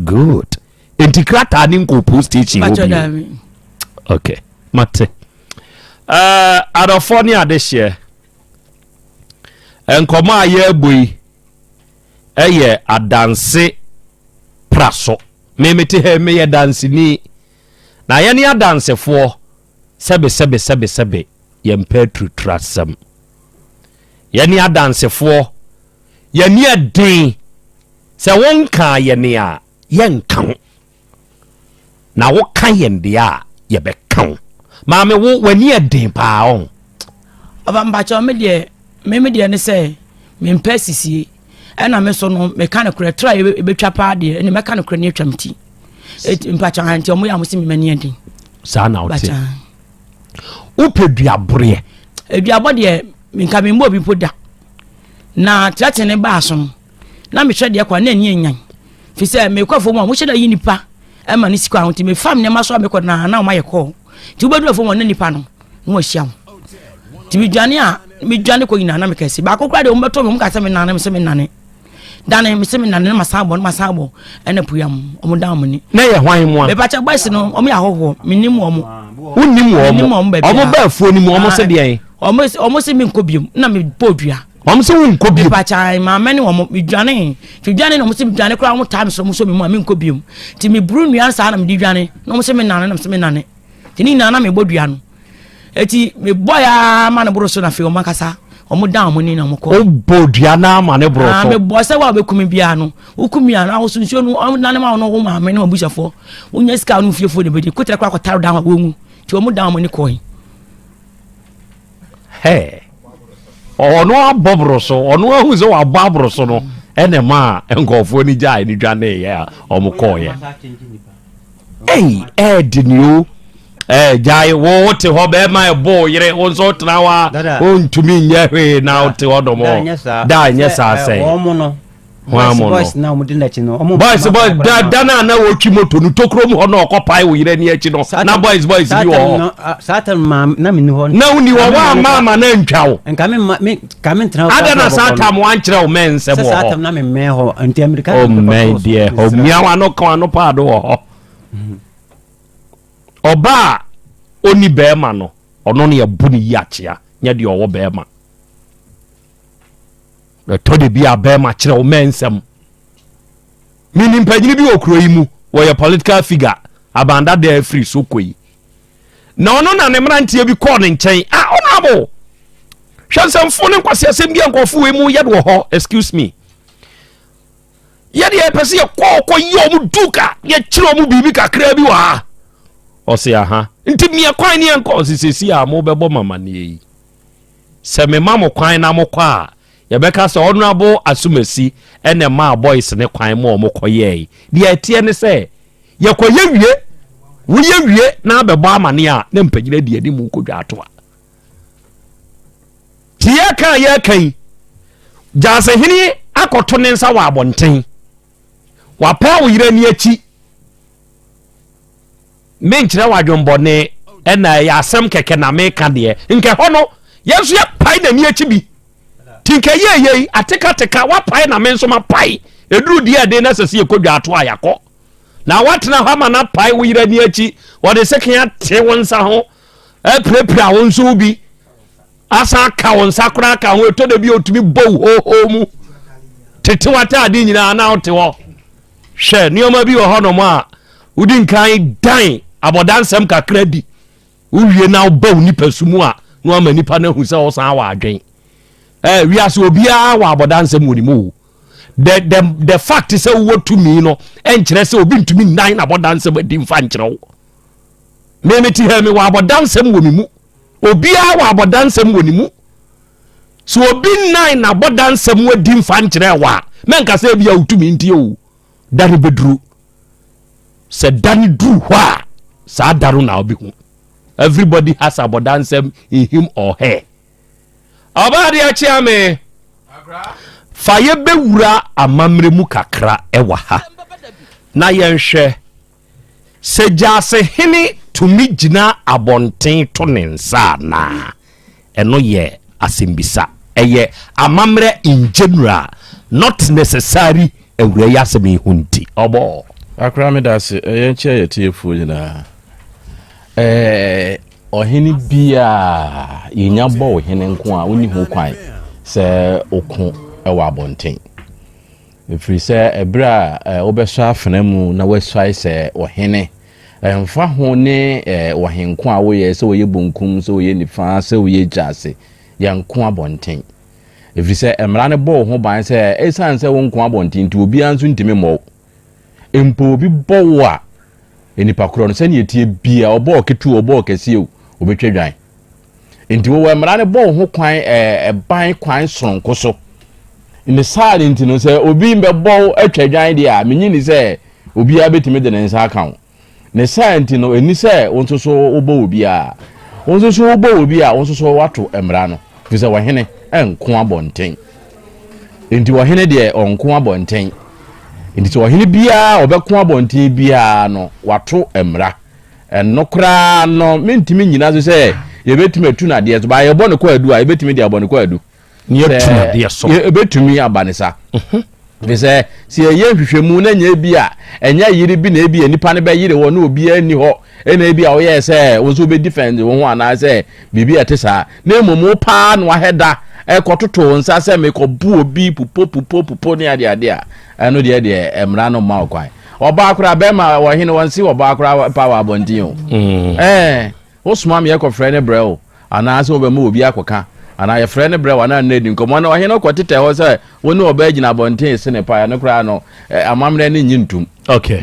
Good. Integrata ni nko post teaching obi. Okay. Mate. Adofo ni adehye. Enkoma aye boy. Eye adanse praso. Memete he me ye danse ni. Na ye ni adansefo sebe ye mpetru trasam. Ye ni adansefo ye ni adin. Se wonka ye ni a yen kan na wo kan yen dia ye be kan maame wo wani eden pa on aba mbacho me de ne se me mpesisie ɛna me so no me ka no kra tra e betwa pa de ne me ka no kra ne atwamti mpacha hanti omo ya mo si me mani adin sa na wote upeduabre eduabo de me ka me mbo bi poda na trate ne ba so na me hwede kwa na ani enyan fi se me kwafo mo hwede yi nipa ema ne sikwa honti me fam ne maso me ko na o ma ye ko ti ubedu afo mo na nipa no mo hyiam ti bi dwane a me dwane ko ina na me kase ba kokra de o mbeto me ka se me nane me se me nane dane me se me nane masabo ena puyam o mo dan mo ni na ye hwan mo me ba cha boys no o me ahoho minim o mo unnim o mo ba afuo ni mo o mo se de o mo se me nkobium na me bodua o se won nkobium me ba cha ma mani o mo me dwane fi dwane no mo se me dwane kra mo time so mo so me mo me nkobium ti me bru nuan sa na me di dwane no mo se me nane na me se me nane ti ni na me bodua no eti me boya ma na bro so na fi o makasa o mo dan mo ni na mo ko o bodua na ma ne bro so me bo se wa be kumi bia no ukumi ana wo sunsuo no o na ne ma no wo ma me ne mabusafo unya sika no fiefo ne bedi kotra kwa taro dan wo ngu ti o mo dan mo ni ko he ono abobro so ono ahu se wa babro so no ene ma enkofo ni jai ni dwane ya o mo ko ye edinio jai wo te ho be ma bo yire won so tna wa on tumi nya hwe na o te odo mo da nya sa se o mo no boys na mo din achi no boys da na wo twi moto no tokro mu ho na okopai wo yire ni achi no na boys bi wo satan ma na me ni ho na uni wo wa mama na ntwa wo nka me ka me tna ada na satan wan kire wo men se bo satan na me ho anti america o men die o miawa no kan no pa do ho oba oni bema no ono ne yabuni yachia nya de owo bema to de bia bema kire o mensem mini mpanyini bi okuro yi mu wo ye political figure abanda de free so koyi na ono na ne mrantie bi call ne nchen ono abo hwansem fo ne kwase asem bi ankofo we mu ye de ho excuse me ye de pese ye ko yo mu duka ye kire mu bibi kakra bi wa o se aha nti mia kwan ni enko sisesi a mo bebo mama ne yi se me mamo kwan na mo kwa ye beka se honorable asumesi ene ma boys ne kwan mo koye di atie ne se ye koye wie na bebo amane a ne mpagire di adi mu kodwa ato a ti ye kan jase hini akoto ne nsa wa abonten wa pa wo yire ni achi menkyere wadwonbone ena ya asem keke na meka de nke hono yesu ya pai na ni achi bi tinka ye ateka wa pai na menso ma pai eduru dia de na sese ekodwa ato ayako na watena hama na pai wo yira ni achi wo de seke ya te wonsa ho prepare wonso bi asa ka wonsa kura ka ho to de bi otumi bow ho mu tete wata adi nyina na ote wo hwe nioma bi wo hono mo a udin kan dan abodansem kakra di uwie na obaw nipa sumu a no ama nipa na hu se wo san wa adwen wiase obia wa abodansem wonimu the fact is wo tumi no enkire se obi ntumi nan na abodansem adi mfa nkire wo memeti ha mi wa abodansem wonimu obia wa abodansem wonimu so obi nan na abodansem adi mfa nkire wa menka se bia utumi ntie o dari bedru se dani dru hwa sa daru na obi hu everybody has abodansem in him or her abadi achiame faye bewura amamre mu kakra ewa ha na yenhwe se jase hini tumi gina abonten to ne nsa na eno ye asimbisa eye amamre in general not necessary ewura yasemi hunti obo akra me das yenche yetiefu nyina ohini bia yenya bo ohini nko a oni ho kwan se okun ewa abonten efiri se ebra obeso afena mu na wesai se ohini mfa ho ne ohenko a wo ye se wo ye bonkum se wo ye nifa se wo ye jase yanko abonten efiri se emra ne bo ho ban se esan se wo nko abonten ti obi anso ntimi mo empo obi bo wa enipa kro no se ne etie bia obo ketu obo kese o obetwadwan enti wo emra ne bo ho kwan ban kwan sonko so ne side ntino say obi mbebo atwadwan dia menyi ni say obi abetime de ne nsa aka ne side ntino eni say wonso so obo obi a wonso so obo obi a wonso so wato emra no fi say wahene enko abonten enti wahene de onko abonten enti so wahene bia obeko abonten bia no wato emra enokra no mentimi nyina so say yebetime tu na de so ba yebo ne kwa adu a yebetime de abone kwa adu ebetumi abanisa bese si eye hwehwemu na nya bi a enya yiri bi na ebi enipa ne be yiri wo na obi ani ho ena ebi a wo ye se wo so be defend wo ho ana se bibi etesa na emumu pa no aheda ekototo nsa se me ko bu obi pupo ne ade a eno de emra no ma okwan oba akura be ma wo hene won si oba akura power abondin o wo suma me ekofre ne breo ana se oba ma obi akoka ana ye frɛ ne brɛ wana nedi nkomo na ɔhene kɔtete hɔ sɛ woni ɔba gyina bonten sene pa ne kra no amamre ne nyintum okay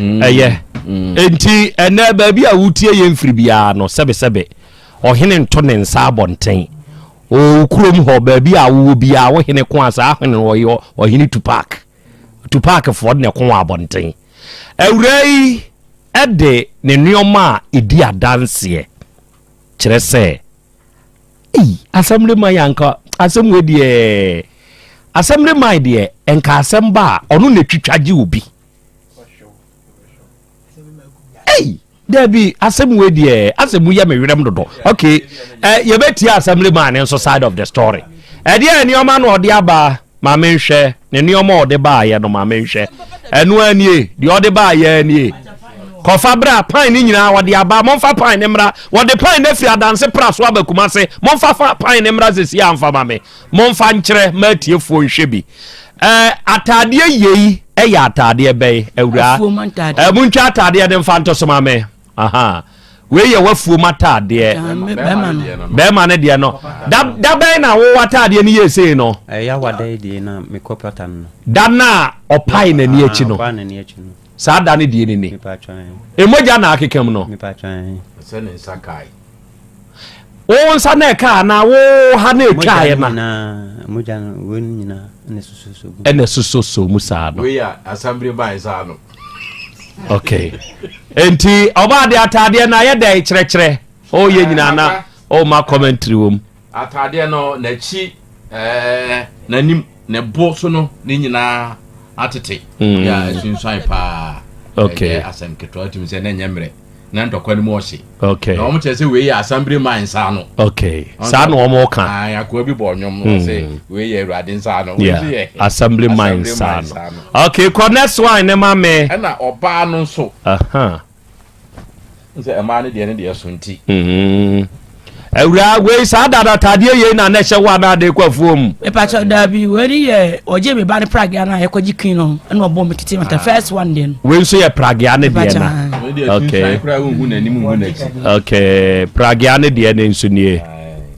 enti ene ba bi a wutie ye mfiri bia no sebe ɔhene nto ne nsa bonten o kurom hɔ ba bi a wo bia wo hene ko asa ahene wo ɔhene tupak fo ne ko abonten awurai ɛde ne nneɔma a edi adanseɛ kyerɛ sɛ assembly man yanka assembly de assembly man de enka assemba onu na twitwaje obi Debbie assembly de assembly ya mewrem dodo okay ye beti assembly man in side of the story de enioma na ode aba ma menhwe ne nioma ode ba ye no ma menhwe enu anie de ode ba ye anie kofa bra pan ni nyina wode aba monfa pan ne mra wode pan ne fi adanse praso abakuma se monfa pan ne mra sesi amfa mame monfa nkyere matiefo nhwe bi atade yei ya atade be awura muntwa atade de mfa ntoso mame aha we ye wafuo matade be ma ne de no da be na wo atade ni yesei no ya wade de na me kopatan no da na opai na ni echi no saa da ne die ni emoja na akekam no se ne sakai o nsa na ka na wo ha na etwae na emoja won nyina ene susoso musa no we ya assembly by sa no okay enti oba de atade na ye da kyerɛkyerɛ o ye nyina na o ma commentary wom atade no na chi nanim ne bo so no ni nyina atete ya sunsan pa okay asem keto atim se na nyemre na ntokwa ni mo hye okay na omo chese we ya assembly man sa no okay sa no omo ka akwa bi bo nyom no se we ya Awurade nsa no we assembly man sa no okay connect one ne ma me na oba no so aha nse ema ne de ne de sunti Awura we sa dada tade ye na na hye wa na de kwafuom e pa cho da bi we ri ye oje me ba ne pragia na ye kwaji kin no na obo me tete mata first one den we nso ye pragia ne de na okay okay pragia ne de na nso nie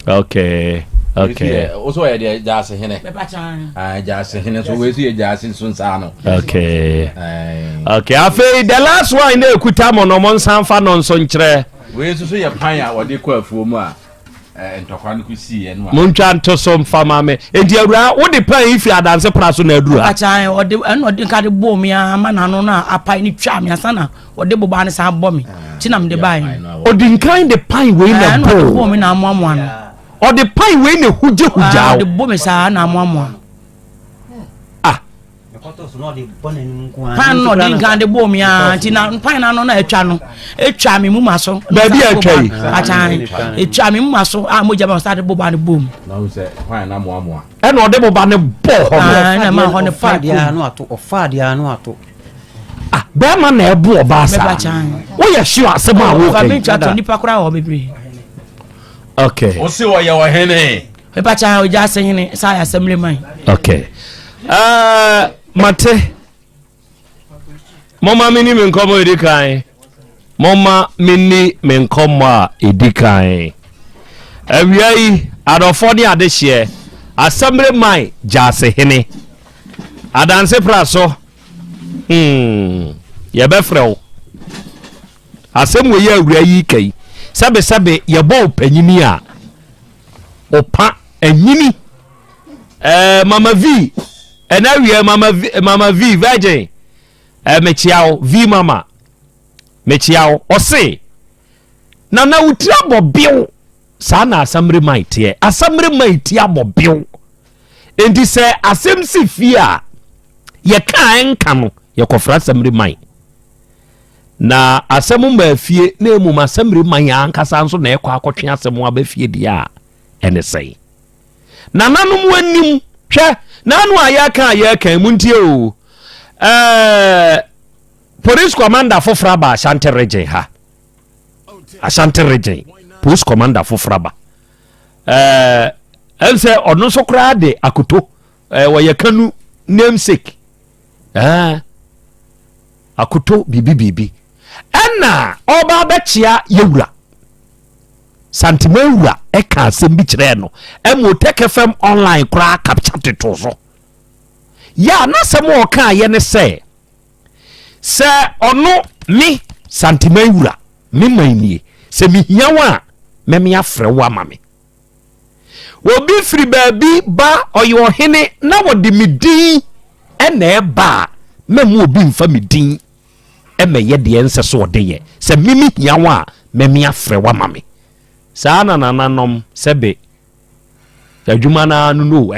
okay okay also ye de jase hene be pa chan jase hene so we so ye jase nso nsa no okay okay afei the last one na ekuta mo no mo nsan fa no nso nkyere we so ye pan a wode kwafuo mu a ntokwa no kusi ye no muntwa ntoso mfama me enti Awura wo de pan ifi adanse praso na aduru pa chan ode ka de bom ya ma na no na apai ni twa me asana ode boba ne sa bom ti na me de bai odi nkan de pan we na bom na amoamoa no odi pan we na huje ode bom sa na amoamoa pan no din kan de bom ya ti na pan na no na etwa me mu maso ba bi atwai achan etwa me mu maso moja ba start boba ne bom na wo se pan na moamoa e na ode boba ne bo ho na ma ho ne fadia no ato ofadia no ato ba ma na ebo oba sa wo ye hwe asem a wo kai ba to nipa kura ho bebre okay o se wo ye wo hene e pa chan o ja sen sa ya assembly man okay mate mama mini me nkomo edikan mama mini me nkomo a edikan awiai adofo ni adehye assembly man jase hene adanse praso ye be frɛw asem we ye awiai kai sabe ye bo panyini a opa anyini mama v ena wie mama V virgin mechiao V mama mechiao ose na utira bobiw sa na asamre maite asamre maite abobiw enti se asem si fia ye ka enka no ye kofra asamre mai na asem ma fie na emu asamre mai ankasa nso na ekwa akotwe asem aba fie dia ene sei na nanom wanim hwe nanu ayaka muntie o police commander for Fraba Ashanti region ha Ashanti region police commander for Fraba else ono so kra de akoto wayakanu namesake akoto bibi ana oba bechia yewura santimewura eka asem bi kire no Tech FM online kra capture tetozo ya na semo oka ye ne se ono mi santimewura mi manie se mi hiawa me me afre wa mame obi firi baabi ba oyo hene na wodi midin ene ba memu obi mfa midin emeye de ense so de ye se mimi hiawa me me afre wa mame sana nananom sebe adwuma na no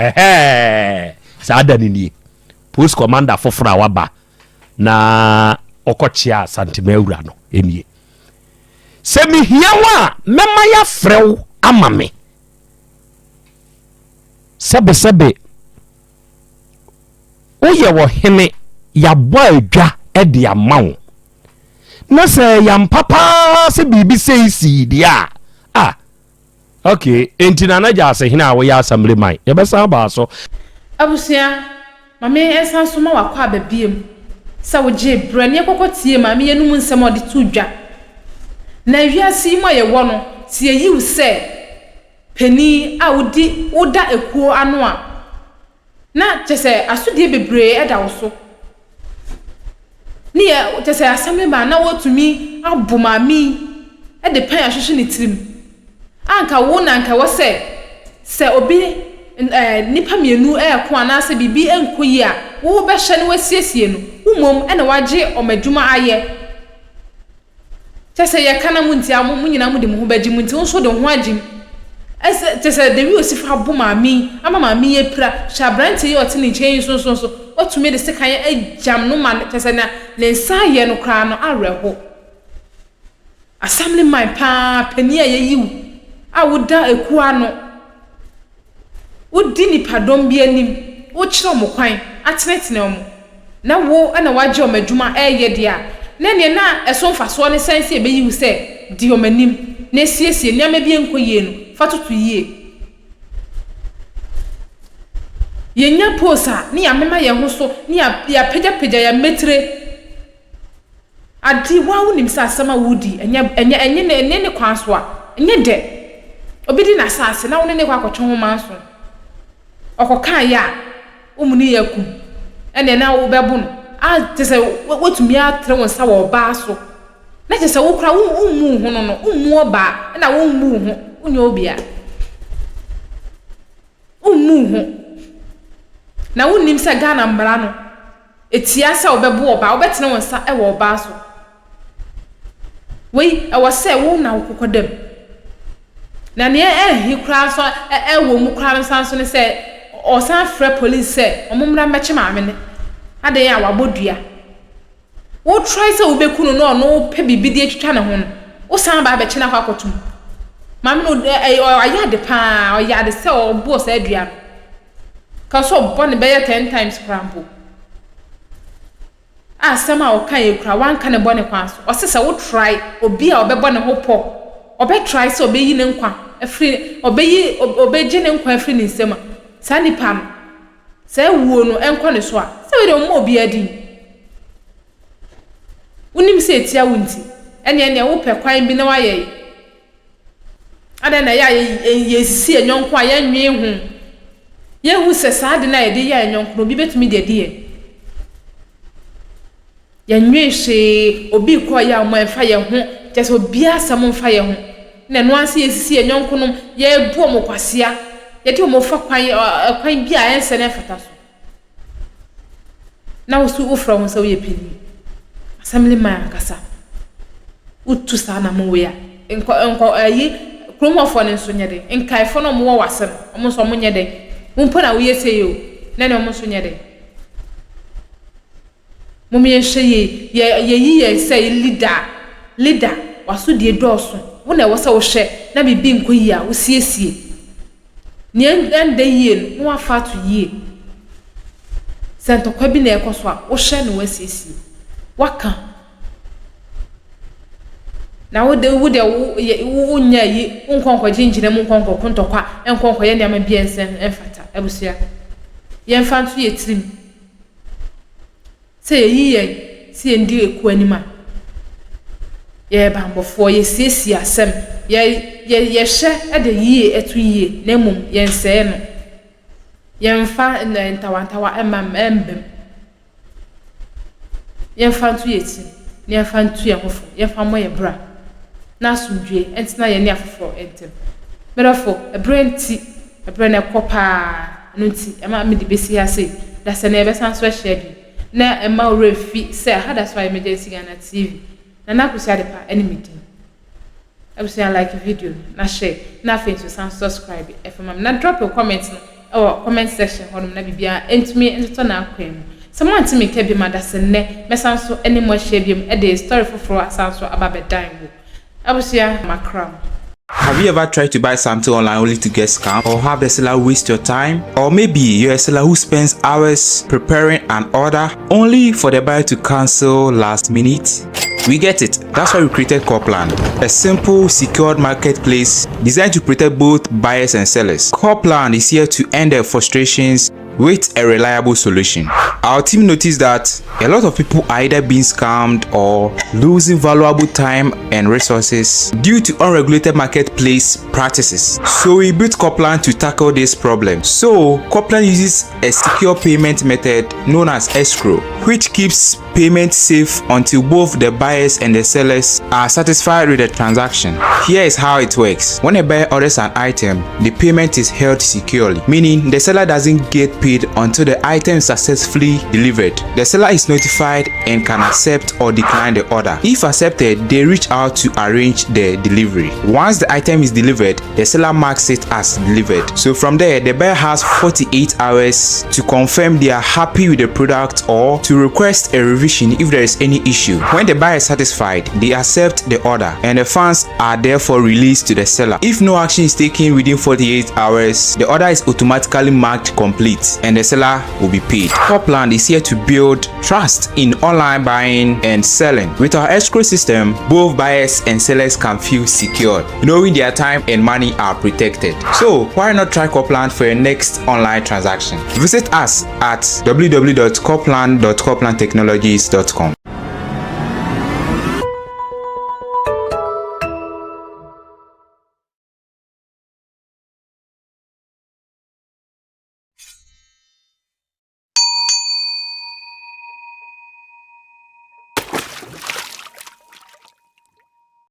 saada ni police commander fofora waba na okochia santimewura no emie semi hiawa mema ya frew amame sebe oye wo hene ya bo adwa e de amawo na se ya mpapa se bibi seisi dia okay entina na ja se hina wo ya assembly mai ye besa ba so abusia mame esa so ma wakwa babiem sa wo je brane kokotie mame ye num nsem odi tudwa na wiase mo ye wo no tie yiw se pani a wodi woda ekuo ano a na chese asudie bebre eda wo so ni ye chese assembly ma na wotumi abumami e de pan ahwehwe ne tirim anka wo na anka wo se obi nipa mienu ko anase bibi enkoyi a wo be hye ne wasiesie no umom ene wage omadwuma aye tese ye kana mu ntia mu nyina mu de mu ho baji mu nti nso de ho agim ese tese de wi osifa boma mi ama ma mi ye pra shabrante ye otini chen so otumi de sekan ajam no ma tese na le nsa ye no kra no areho assembly my pa pani aye yiwu awuda ekuwa no wodi nipadom bi anim wo kire mo kwan atenetene mo na wo ana waje omadwuma eye dia na ne na esomfaso ne sense e beyiwu se di omanim na siesie niam bi enkoyie no fatoto yie yenya posa ni ya mema ye ho so ni ya peja ya metre adi wa wonim sa asama wudi enye ne kwaso a enye de obidi na sase na wone ne kwa akotwe ho manso okokan ya omuni yakum ene na wo bebo no a tese wotumi atre won sa wo ba so na tese wo kra ummu ho no ummu oba na wo ummu ho unya obia ummu ho na wonim sa Ghana mbra no etia sa wo bebo oba wo betene won sa e wo ba so wei e wo se wo na wo kokodam na ne hi kra so wo mu kra so ne se o san frɛ police se omumra meche maame ne ade ya wabodua wo try se wo bekunu no pe bibidi atwitwa ne ho no wo san ba beche na kwa kotum maame no aya de pa o ya de se o bo se adua ka so bo ne be 10 times crampo asema o kan ekura wan kan ne bo ne kwa so o se se wo try obi a obebo ne ho po obe try se obeyi ne nkwa afri obeji ne nkwa afri ne nsema sani pam se wuo no enko ne so a se we de mo obi adi unim se etia wunti ene wo pe kwan bi na waye ada na ya yesisi enyonko a ya nwe hu ye hu se saade na ye de ya enyonko obi betumi de de ya nwe hwe obi ko ya mo enfa ye hu tese obi asam mfa ye hu na no anse yesisi enyonko no ye bu mo kwasea ye de mo fa kwan bi a ense na fata so na wo so wo fra wo so ye pani assembly man kasa utu sana mo we ya enko ayi kromofo ne so nyede enkaifo no mo wo wasem mo so mo nyede mo mpo na wo ye seyo na ne mo so nyede mo me hye ye say leader waso die dɔɔso wo na wo sɛ wo hwɛ na bibi nko yi a wo siesie ne enda yie no afa to yie sentokwa bi na ekoso a wo hwɛ no wasiesie waka na wo nya yi nkonko gingyina mu nkonko kontokwa enkonko ye nneama bi ensem enfata abusua ye mfanto ye tirim sɛ ye si endi eku anima ye bambofo ye siesie asem ye hwɛ ade yie etu yie na mum ye nsɛe no ye mfa ntawantawa emam embem ye mfanto ye tirim ne ye mfanto ye hofo ye mfa mo ye bra na sumdwe entina ye ne afofo entem merafo ebrenti ebrene kopa no nti ema me de besi ha sei da se na ebe san so hye bi na ema refi se hada so emergency Ghana TV na kusia de pa enemy din abusia like video na share na fe so san subscribe FM na drop your comment no or comment section honum na bibia entumi entoto na akwem someone timi ke bi madase ne mesan so ene mo hye bi e de story foforo asan so ababedan wo abusia makram. Have you ever tried to buy something online only to get scammed, or have the seller waste your time? Or maybe you're a seller who spends hours preparing an order only for the buyer to cancel last minute? We get it. That's why we created Copland, a simple, secured marketplace designed to protect both buyers and sellers. Copland is here to end their frustrations with a reliable solution. Our team noticed that a lot of people are either being scammed or losing valuable time and resources due to unregulated marketplace practices. So we built Copland to tackle this problem. So Copland uses a secure payment method known as escrow, which keeps payment safe until both the buyers and the sellers are satisfied with the transaction. Here is how it works. When a buyer orders an item, the payment is held securely, meaning the seller doesn't get paid until the item is successfully delivered. The seller is notified and can accept or decline the order. If accepted, they reach out to arrange the delivery. Once the item is delivered, the seller marks it as delivered. So from there, the buyer has 48 hours to confirm they are happy with the product or to request a revision if there is any issue. When the buyer is satisfied, they accept the order and the funds are therefore released to the seller. If no action is taken within 48 hours, the order is automatically marked complete and the seller will be paid. Copland is here to build trust in online buying and selling. With our escrow system, both buyers and sellers can feel secured, knowing their time and money are protected. So why not try Copland for your next online transaction? Visit us at www.copland.coplandtechnologies.com.